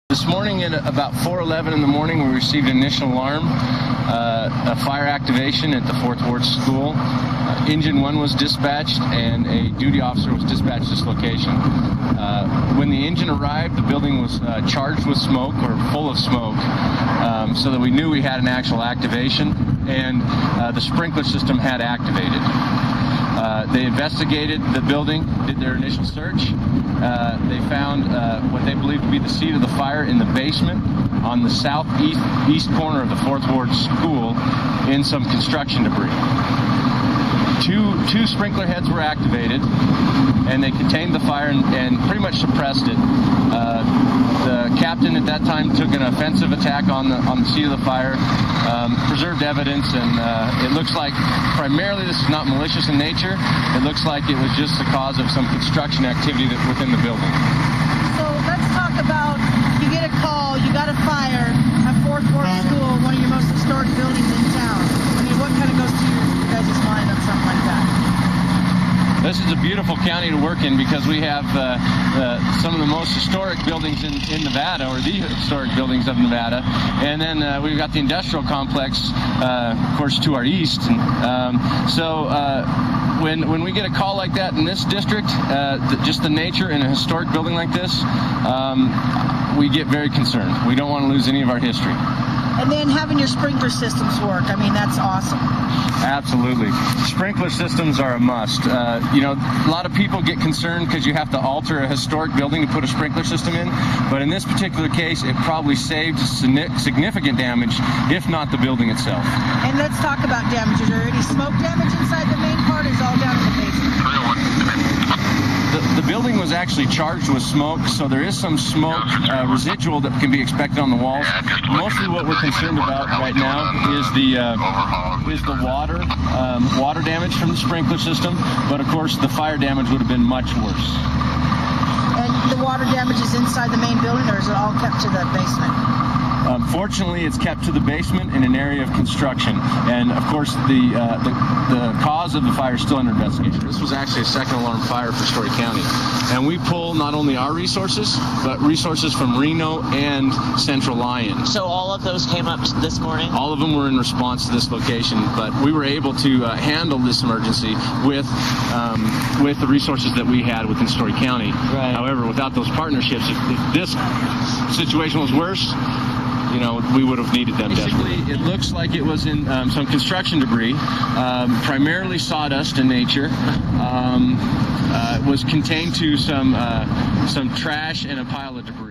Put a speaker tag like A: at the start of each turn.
A: This morning at about 4:11 in the morning, we received an initial alarm, a fire activation at the 4th Ward School. Engine 1 was dispatched and a duty officer was dispatched to this location. When the engine arrived, the building was charged with smoke or full of smoke, so that we knew we had an actual activation, and the sprinkler system had activated. They investigated the building, did their initial search. They found what they believed to be the seat of the fire in the basement on the southeast corner of the 4th Ward School in some construction debris. Two sprinkler heads were activated, and they contained the fire and pretty much suppressed it. The captain at that time took an offensive attack on the seat of the fire, preserved evidence, and it looks like primarily this is not malicious in nature. It looks like it was just the cause of some construction activity within the building.
B: So let's talk about, you get a call, you got a fire at 4th Ward School, one of your most historic buildings in town. I mean, what kind of goes to your guys' mind on something like that?
A: This is a beautiful county to work in because we have some of the most historic buildings in Nevada, or the historic buildings of Nevada. And then we've got the industrial complex, of course, to our east. And when we get a call like that in this district, just the nature in a historic building like this, we get very concerned. We don't want to lose any of our history.
B: And then having your sprinkler systems work, I mean, that's awesome.
A: Absolutely. Sprinkler systems are a must. A lot of people get concerned because you have to alter a historic building to put a sprinkler system in, but in this particular case, it probably saved significant damage, if not the building itself.
B: And let's talk about damage. Is there any smoke damage inside the main part, or is it all down in the basement?
A: The building was actually charged with smoke, so there is some smoke residual that can be expected on the walls. Mostly what we're concerned about right now is the water damage from the sprinkler system, but of course the fire damage would have been much worse.
B: And the water damage is inside the main building, or is it all kept to the basement?
A: Fortunately, it's kept to the basement in an area of construction, and of course the cause of the fire is still under investigation. This was actually a second alarm fire for Storey County, and we pull not only our resources, but resources from Reno and Central Lyon.
C: So all of those came up this morning?
A: All of them were in response to this location, but we were able to handle this emergency with the resources that we had within Storey County.
C: Right.
A: However, without those partnerships, if this situation was worse, we would have needed them desperately. It looks like it was in some construction debris, primarily sawdust in nature. It was contained to some trash and a pile of debris.